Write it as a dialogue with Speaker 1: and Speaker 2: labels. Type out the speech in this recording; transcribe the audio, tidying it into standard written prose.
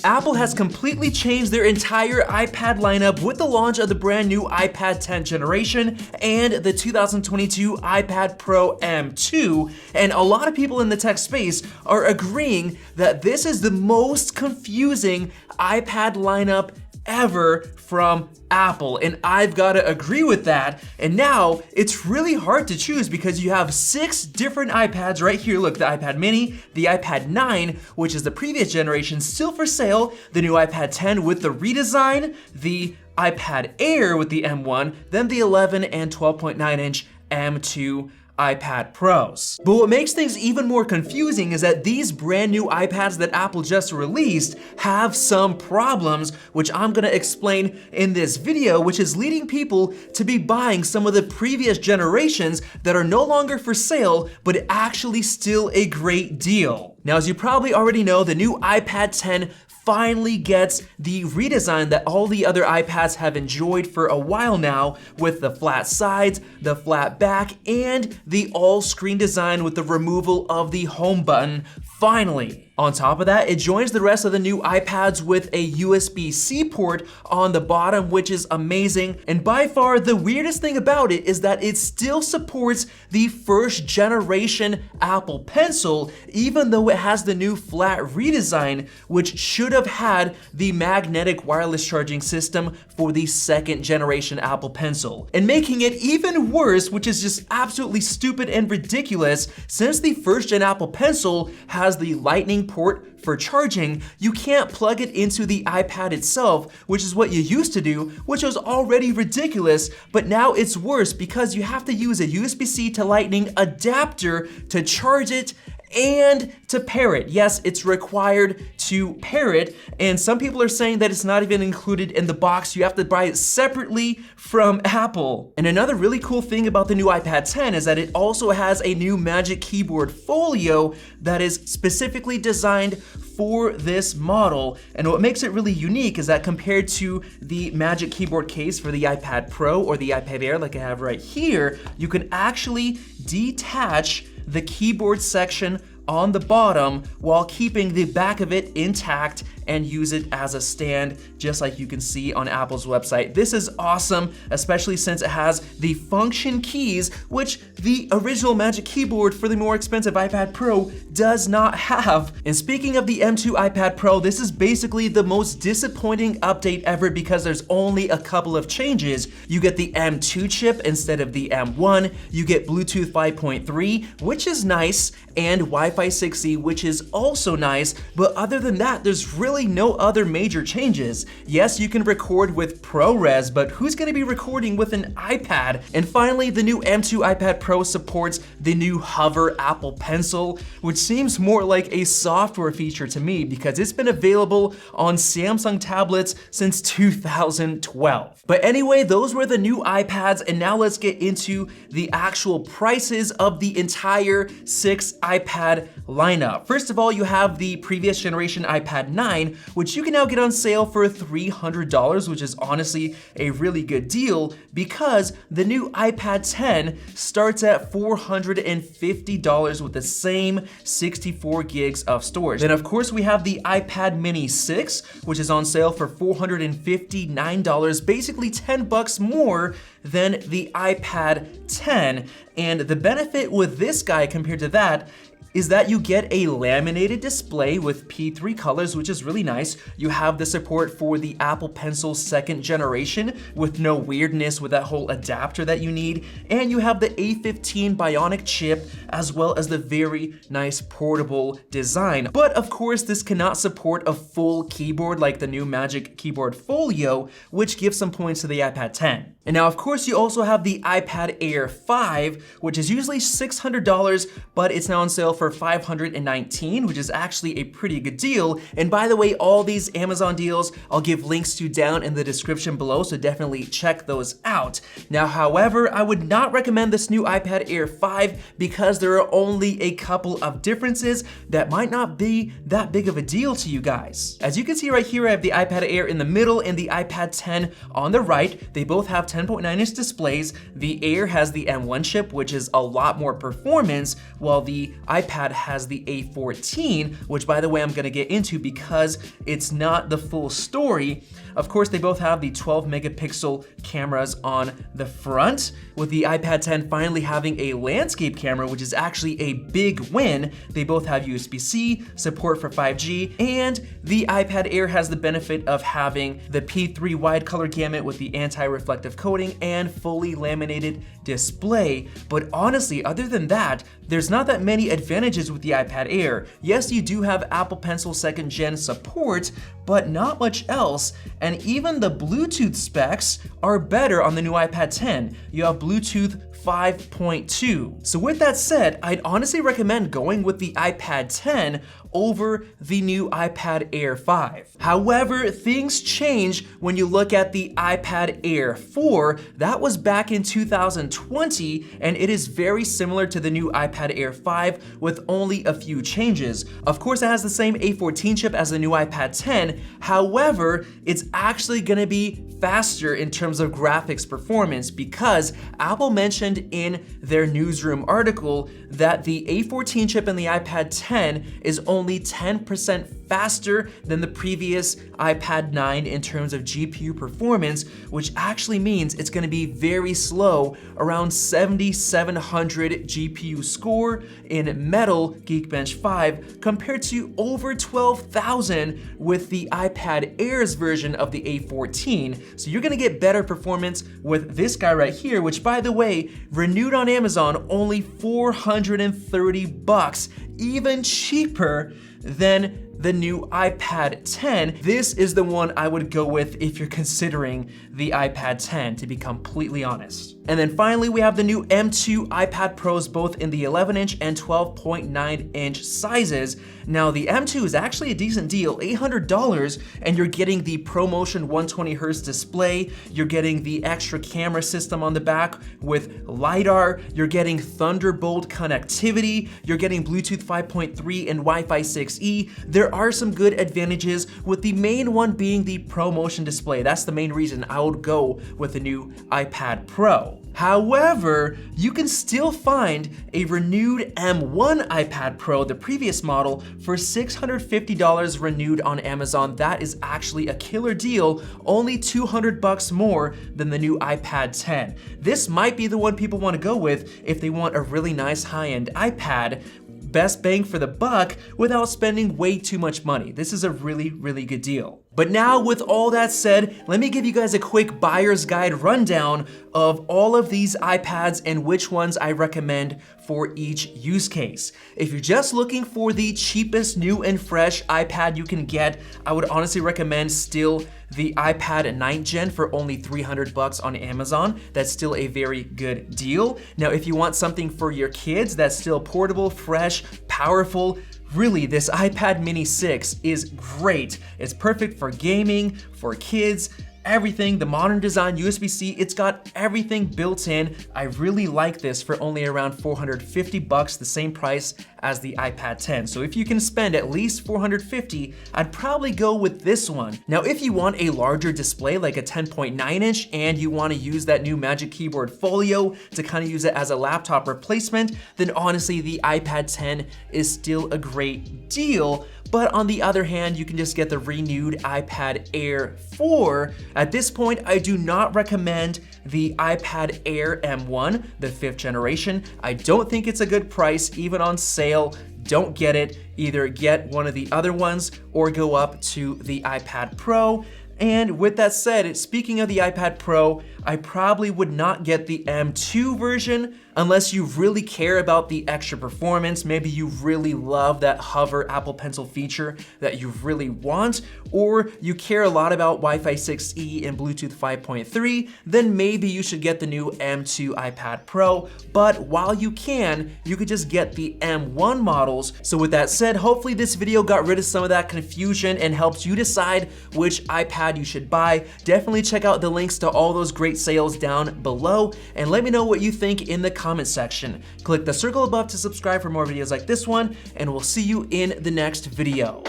Speaker 1: Apple has completely changed their entire iPad lineup with the launch of the brand new iPad 10th generation and the 2022 iPad Pro M2, and a lot of people in the tech space are agreeing that this is the most confusing iPad lineup ever from Apple, and I've got to agree with that. And now it's really hard to choose because you have 6 different iPads right here. Look, the iPad mini, the iPad 9, which is the previous generation, still for sale, the new iPad 10 with the redesign, the iPad Air with the M1, then the 11 and 12.9 inch M2 iPad Pros. But what makes things even more confusing is that these brand new iPads that Apple just released have some problems, which I'm gonna explain in this video, which is leading people to be buying some of the previous generations that are no longer for sale, but actually still a great deal. Now, as you probably already know, the new iPad 10 finally gets the redesign that all the other iPads have enjoyed for a while now, with the flat sides, the flat back, and the all-screen design with the removal of the home button, finally. On top of that, it joins the rest of the new iPads with a USB-C port on the bottom, which is amazing. And by far, the weirdest thing about it is that it still supports the first generation Apple Pencil, even though it has the new flat redesign, which should have had the magnetic wireless charging system for the second generation Apple Pencil. And making it even worse, which is just absolutely stupid and ridiculous, since the first gen Apple Pencil has the Lightning port for charging, you can't plug it into the iPad itself, which is what you used to do, which was already ridiculous, but now it's worse because you have to use a USB-C to Lightning adapter to charge it and to pair it. Yes, it's required to pair it, and some people are saying that it's not even included in the box. You have to buy it separately from Apple. And another really cool thing about the new iPad 10 is that it also has a new Magic Keyboard Folio that is specifically designed for this model. And what makes it really unique is that compared to the Magic Keyboard case for the iPad Pro or the iPad Air like I have right here, you can actually detach the keyboard section on the bottom while keeping the back of it intact and use it as a stand, just like you can see on Apple's website. This is awesome, especially since it has the function keys, which the original Magic Keyboard for the more expensive iPad Pro does not have. And speaking of the M2 iPad Pro, this is basically the most disappointing update ever because there's only a couple of changes. You get the M2 chip instead of the M1, you get Bluetooth 5.3, which is nice, and Wi-Fi 6E, which is also nice, but other than that, there's really no other major changes. Yes, you can record with ProRes, but who's gonna be recording with an iPad? And finally, the new M2 iPad Pro supports the new Hover Apple Pencil, which seems more like a software feature to me because it's been available on Samsung tablets since 2012. But anyway, those were the new iPads, and now let's get into the actual prices of the entire 6 iPad lineup. First of all, you have the previous generation iPad 9, which you can now get on sale for $300, which is honestly a really good deal because the new iPad 10 starts at $450 with the same 64 gigs of storage. Then of course we have the iPad mini 6, which is on sale for $459, basically 10 bucks more than the iPad 10. And the benefit with this guy compared to that is that you get a laminated display with P3 colors, which is really nice. You have the support for the Apple Pencil second generation with no weirdness with that whole adapter that you need. And you have the A15 Bionic chip, as well as the very nice portable design. But of course, this cannot support a full keyboard like the new Magic Keyboard Folio, which gives some points to the iPad 10. And now, of course, you also have the iPad Air 5, which is usually $600, but it's now on sale for $519, which is actually a pretty good deal. And by the way, all these Amazon deals, I'll give links to down in the description below, so definitely check those out. Now, however, I would not recommend this new iPad Air 5 because there are only a couple of differences that might not be that big of a deal to you guys. As you can see right here, I have the iPad Air in the middle and the iPad 10 on the right. They both have 10.9-inch displays. The Air has the M1 chip, which is a lot more performance, while the iPad iPad has the A14, which by the way I'm gonna get into because it's not the full story. Of course, they both have the 12 megapixel cameras on the front, with the iPad 10 finally having a landscape camera, which is actually a big win. They both have USB-C, support for 5G, and the iPad Air has the benefit of having the P3 wide color gamut with the anti-reflective coating and fully laminated display. But honestly, other than that, there's not that many advantages with the iPad Air. Yes, you do have Apple Pencil 2nd Gen support, but not much else. And even the Bluetooth specs are better on the new iPad 10. You have Bluetooth 5.2. So with that said, I'd honestly recommend going with the iPad 10 over the new iPad Air 5. However, things change when you look at the iPad Air 4. That was back in 2020, and it is very similar to the new iPad Air 5 with only a few changes. Of course, it has the same A14 chip as the new iPad 10. However, it's actually gonna be faster in terms of graphics performance because Apple mentioned in their newsroom article that the A14 chip in the iPad 10 is only 10% faster than the previous iPad 9 in terms of GPU performance, which actually means it's gonna be very slow, around 7,700 GPU score in Metal Geekbench 5 compared to over 12,000 with the iPad Air's version of the A14. So you're gonna get better performance with this guy right here, which by the way, renewed on Amazon only $430, even cheaper than the new iPad 10. This is the one I would go with if you're considering the iPad 10, to be completely honest. And then finally, we have the new M2 iPad Pros, both in the 11-inch and 12.9-inch sizes. Now, the M2 is actually a decent deal, $800, and you're getting the ProMotion 120Hz display, you're getting the extra camera system on the back with LiDAR, you're getting Thunderbolt connectivity, you're getting Bluetooth 5.3 and Wi-Fi 6E. There are some good advantages, with the main one being the ProMotion display. That's the main reason I would go with the new iPad Pro. However, you can still find a renewed M1 iPad Pro, the previous model, for $650 renewed on Amazon. That is actually a killer deal, only $200 more than the new iPad 10. This might be the one people want to go with if they want a really nice high-end iPad. Best bang for the buck without spending way too much money. This is a really, really good deal. But now, with all that said, let me give you guys a quick buyer's guide rundown of all of these iPads and which ones I recommend for each use case. If you're just looking for the cheapest new and fresh iPad you can get, I would honestly recommend still the iPad 9th Gen for only $300 on Amazon. That's still a very good deal. Now, if you want something for your kids that's still portable, fresh, powerful, really, this iPad mini 6 is great. It's perfect for gaming, for kids, everything. The modern design, USB-C, it's got everything built in. I really like this for only around $450, the same price as the iPad 10. So if you can spend at least $450, I'd probably go with this one. Now, if you want a larger display like a 10.9-inch and you want to use that new Magic Keyboard Folio to kind of use it as a laptop replacement, then honestly, the iPad 10 is still a great deal. But on the other hand, you can just get the renewed iPad Air 4. At this point, I do not recommend the iPad Air M1, the 5th generation. I don't think it's a good price, even on sale. Don't get it. Either get one of the other ones or go up to the iPad Pro. And with that said, speaking of the iPad Pro, I probably would not get the M2 version unless you really care about the extra performance. Maybe you really love that hover Apple Pencil feature that you really want, or you care a lot about Wi-Fi 6E and Bluetooth 5.3, then maybe you should get the new M2 iPad Pro. But while you can, you could just get the M1 models. So with that said, hopefully this video got rid of some of that confusion and helps you decide which iPad you should buy. Definitely check out the links to all those great sales down below, and let me know what you think in the comment section. Click the circle above to subscribe for more videos like this one, and we'll see you in the next video.